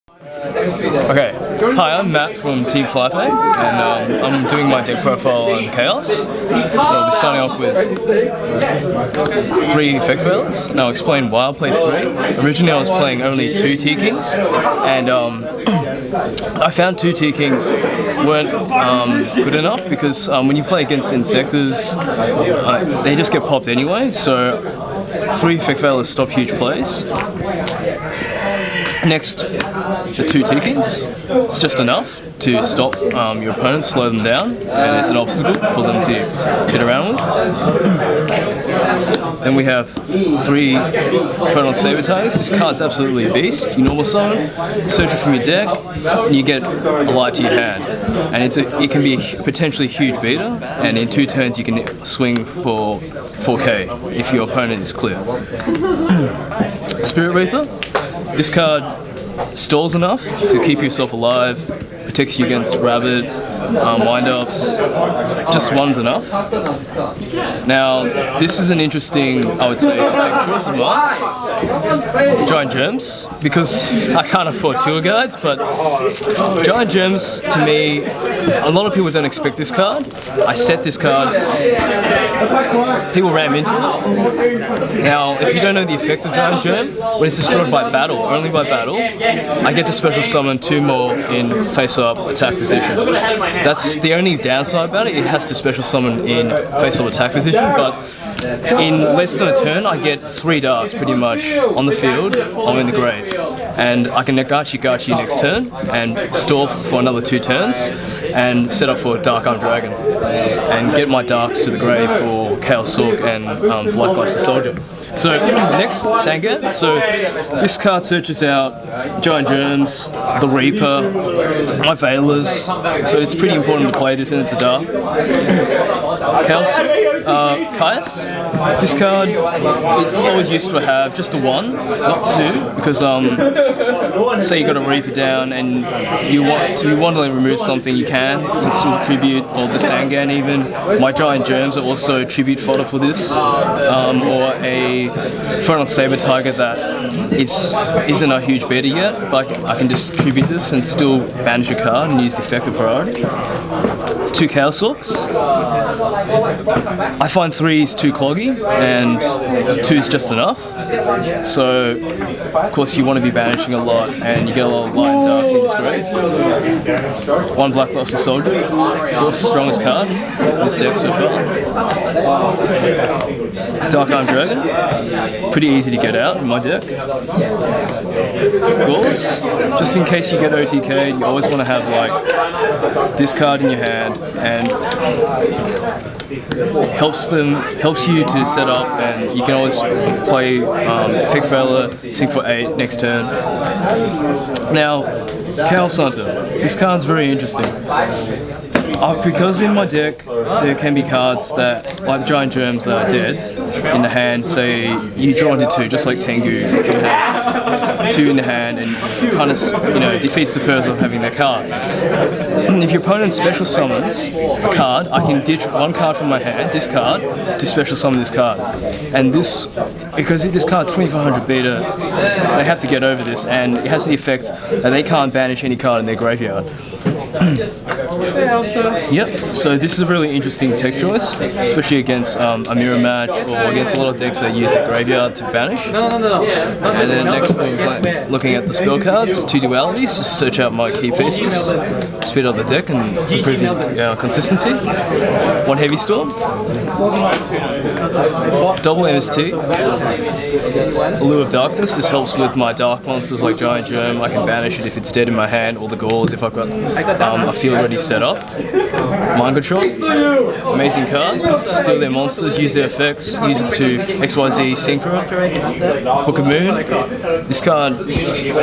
Okay, hi, I'm Matt from TFF Matty, and I'm doing my deck profile on Chaos. So we're starting off with 3 effect failures, and I'll explain why I play 3. Originally I was playing only 2 T-Kings, and I found 2 T-Kings weren't good enough because when you play against Insectors, they just get popped anyway, so 3 effect failures stop huge plays. Next, the 2 T-Kings. It's just enough to stop your opponent, slow them down, and it's an obstacle for them to get around with. Then we have 3 Chrono Saber Tigers. This card's absolutely a beast. You normal summon, search it from your deck, and you get a light to your hand. And it can be a potentially huge beater, and in 2 turns you can swing for 4k if your opponent is clear. Spirit Reaper. This card stalls enough to keep yourself alive, protects you against rabbit, wind-ups, just one's enough. Now, this is an interesting, I would say, tech choice of mine. Giant Gems, because I can't afford tour guides, but Giant Gems, to me, a lot of people don't expect this card. I set this card, people ram into it. Now, if you don't know the effect of Giant Gem, when it's destroyed by battle, only by battle, I get to special summon 2 more in face-up attack position. That's the only downside about it. It has to special summon in face-up attack position, but in less than a turn, I get 3 darks pretty much on the field or in the grave, and I can Nagachi next turn and stall for another 2 turns and set up for Dark Arm Dragon and get my darks to the grave for Chaos Sork and Blackluster Soldier. So next, Sangan. So this card searches out Giant Germs, the Reaper, my Veilers. So it's pretty important to play this in its dark. Caius. This card, it's always used to have just a 1, not 2, because say you got a Reaper down and you want to remove something, you can still tribute, or the Sangan even. My Giant Germs are also tribute fodder for this, or a Chrono Saber Tiger that isn't a huge beta yet, but I can distribute this and still banish a card and use the effective priority. 2 Chaos Sorks. I find 3 is too cloggy and 2 is just enough. So, of course, you want to be banishing a lot and you get a lot of light and darks in this grade. 1 Blackluster Soldier, of course, the strongest card in this deck so far. Dark Arm Dragon, pretty easy to get out in my deck. Gauls, just in case you get OTK'd, you always want to have like this card in your hand, and helps you to set up, and you can always play Effect Failure, sync for 8 next turn. Now, Chaos Hunter. This card's very interesting. Because in my deck there can be cards that, like the Giant Germs, that are dead in the hand. Say you draw into 2, just like Tengu can have 2 in the hand, and kind of defeats the purpose of having that card. If your opponent special summons a card, I can ditch 1 card from my hand, discard, to special summon this card. And this, because this card's 2500 beta, they have to get over this, and it has the effect that they can't banish any card in their graveyard. Yep, so this is a really interesting tech choice, especially against a mirror match or against a lot of decks that use the graveyard to banish. And then next we're looking at the spell cards, 2 dualities, just search out my key pieces, speed up the deck and improve the consistency. 1 Heavy Storm, double MST, Allure of Darkness. This helps with my dark monsters like Giant Germ. I can banish it if it's dead in my hand, or the Gauls if I've got a field already set up. Mind Control, amazing card. Steal their monsters, use their effects, use it to XYZ Synchro. Book of Moon. This card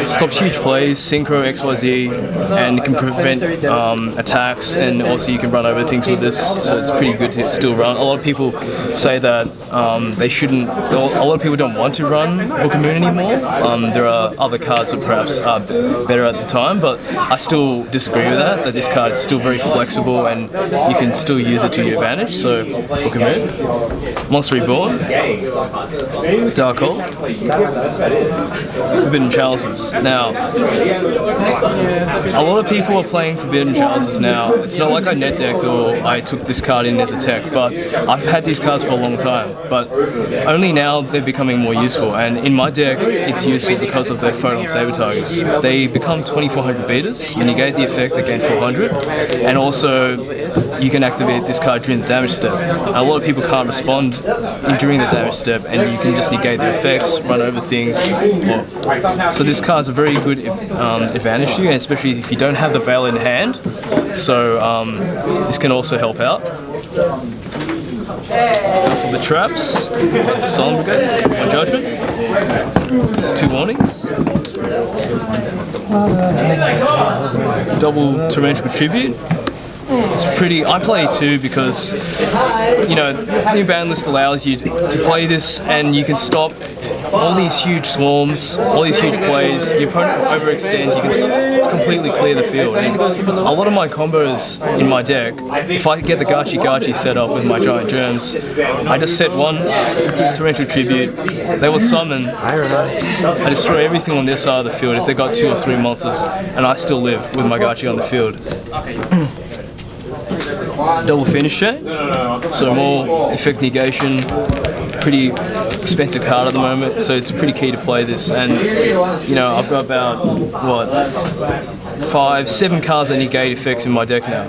stops huge plays, Synchro, XYZ, and can prevent attacks, and also you can run over things with this, so it's pretty good to still run. A lot of people say that they shouldn't, a lot of people don't want to run Book of Moon anymore. There are other cards that perhaps are better at the time, but I still disagree with that. that this card is still very flexible and you can still use it to your advantage. So book a move. Monster Reborn, Dark Hole, Forbidden Chalices. Now, a lot of people are playing Forbidden Chalices now. It's not like I net decked or I took this card in as a tech, but I've had these cards for a long time. But only now they're becoming more useful, and in my deck it's useful because of their Photon Saber targets. They become 2400 beaters. You negate the effect, they gain 400, and also you can activate this card during the damage step. A lot of people can't respond during the damage step, and you can just negate the effects, run over things. So this card's a very good advantage to you, and especially if you don't have the Veil in hand. So this can also help out. For the traps, the Solemn Brigade, my judgment, 2 warnings, double Torrential Tribute. It's pretty. I play 2 because, you know, the new ban list allows you to play this, and you can stop all these huge swarms, all these huge plays. Your opponent overextends. You can completely clear the field. And a lot of my combos in my deck, if I get the Gachi set up with my Giant Germs, I just set 1 Torrential Tribute. They will summon. I destroy everything on their side of the field if they got 2 or 3 monsters, and I still live with my Gachi on the field. Double Finish Chain, so more effect negation, pretty expensive card at the moment, so it's pretty key to play this. And you know, I've got about 5-7 cards that negate effects in my deck now.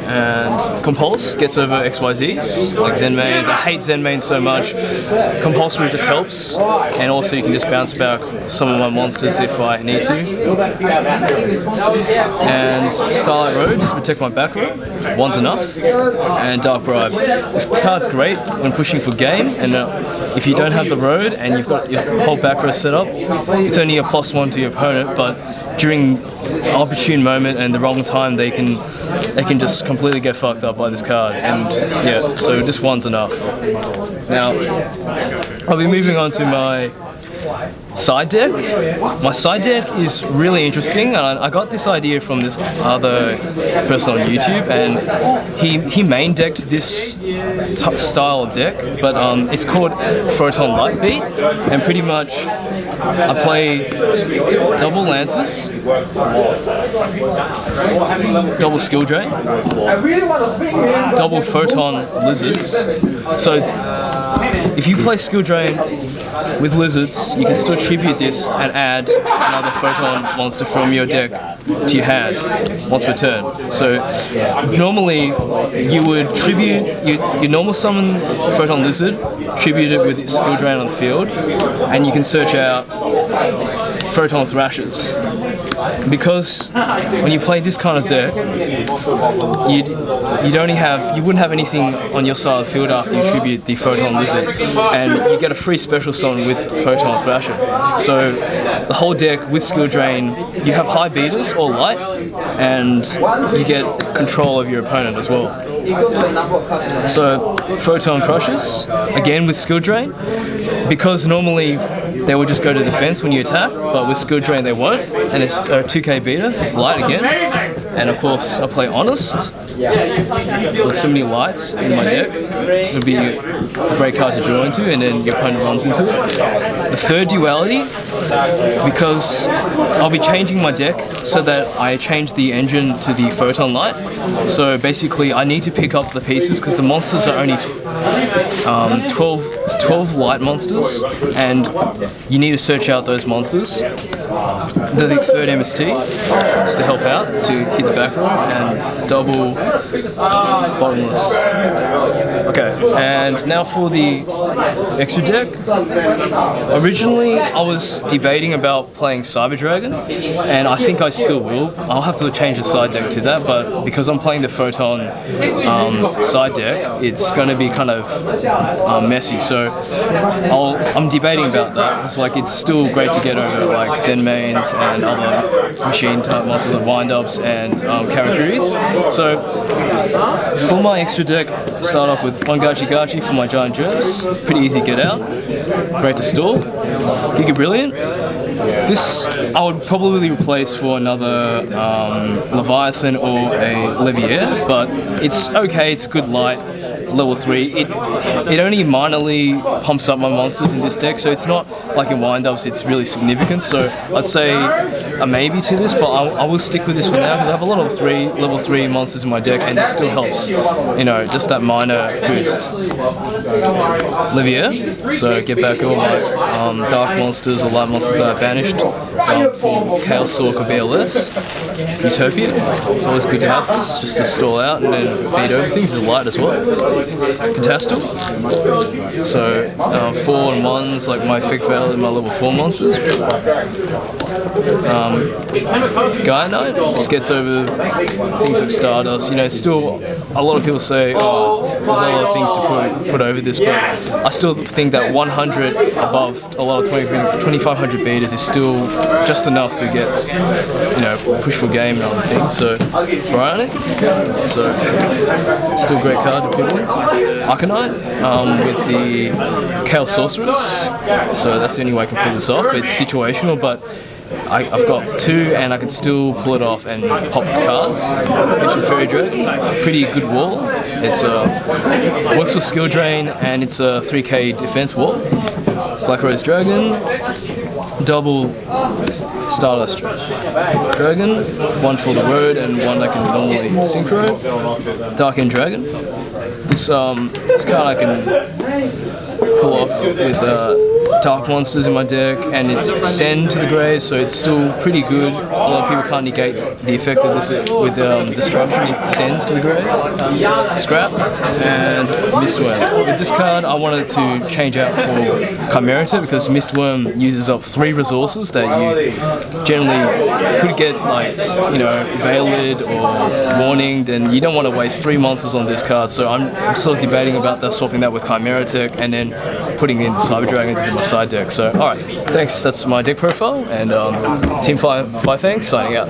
And Compulse gets over XYZs, like Zen Mains. I hate Zen Mains so much. Compulsory just helps, and also you can just bounce back some of my monsters if I need to. And Starlight Road, just protect my back row. 1's enough. And Dark Bribe. This card's great when pushing for game, and if you don't have the road and you've got your whole back row set up, it's only a +1 to your opponent, but during opportune moment and the wrong time, they can just completely get fucked up by this card. And yeah, so just 1's enough. Now, I'll be moving on to my side deck. My side deck is really interesting, and I got this idea from this other person on YouTube, and he main decked this style of deck, but it's called Photon Light Beat, and pretty much I play double Lancers, double Skill Drain, double Photon Lizards. So if you play Skill Drain with Lizards, you can still tribute this and add another Photon monster from your deck to your hand once per turn. So normally you would tribute, you normal summon Photon Lizard, tribute it with Skill Drain on the field, and you can search out Photon Thrashers. Because when you play this kind of deck, you wouldn't have anything on your side of the field after you tribute the Photon Lizard, and you get a free special summon with Photon Thrasher. So the whole deck with Skill Drain, you have high beaters or light, and you get control of your opponent as well. So Photon Crushers, again with Skill Drain, because normally they will just go to defense when you attack, but with Skill Drain they won't, and it's a 2k beater, light again, and of course I play Honest. With so many lights in my deck, it would be a great card to draw into, and then your opponent runs into it. The third duality, because I'll be changing my deck so that I change the engine to the Photon Light. So basically I need to pick up the pieces, because the monsters are only 12 light monsters, and you need to search out those monsters. The third MST, just to help out, to hit the back row, and double Bottomless. Okay, and now for the extra deck. Originally I was debating about playing Cyber Dragon, and I think I still will. I'll have to change the side deck to that, but because I'm playing the Photon side deck, it's going to be kind of messy, so I'm debating about that. It's like, it's still great to get over like Zen mains and other machine type monsters like wind-ups and characters. So for my extra deck, start off with one Gachi Gachi for my giant germs. Pretty easy get out, great to store. Giga Brilliant. This I would probably replace for another Leviathan or a Levier, but it's okay, it's good light, level 3. It only minorly pumps up my monsters in this deck, so it's not like in wind-ups it's really significant, so I'd say a maybe to this, but I will stick with this for now because I have a lot of level 3 monsters in my deck and it still helps, just that minor boost. Levier, so get back all my dark monsters or light monsters that I banished for Chaos Sork or BLS. Utopia, it's always good to have this, just to stall out and then beat everything. It's light as well. Catastal, so 4 and 1s like my Fig Veil and my level 4 monsters. Gaia Knight, this gets over things like Stardust. Still a lot of people say, oh, there's a lot of things to put over this, but I still think that 100 above a lot of 2500 beaters is still just enough to get, push for game and other things. So, Bionic, so still a great card to put in. Arcanine, with the Chaos Sorceress, so that's the only way I can pull this off, but it's situational, but I've got 2 and I can still pull it off and pop cards. Ancient Fairy Dragon, pretty good wall. It's works with skill drain and it's a 3k defense wall. Black Rose Dragon, double Stardust Dragon, 1 for the road and 1 I can normally synchro. Dark End Dragon. This card I can pull off with dark monsters in my deck, and it's send to the grave, so it's still pretty good. A lot of people can't negate the effect of this with destruction if it sends to the grave. Scrap and Mistworm. With this card, I wanted to change out for Chimerator because Mistworm uses up 3 resources that you generally could get, like Veiled or Warninged, and you don't want to waste 3 monsters on this card. So I'm sort of debating about that, swapping that with Chimeratic and then putting in Cyber Dragons into my side deck. So alright, thanks, that's my deck profile, and Team 5 thanks, signing out.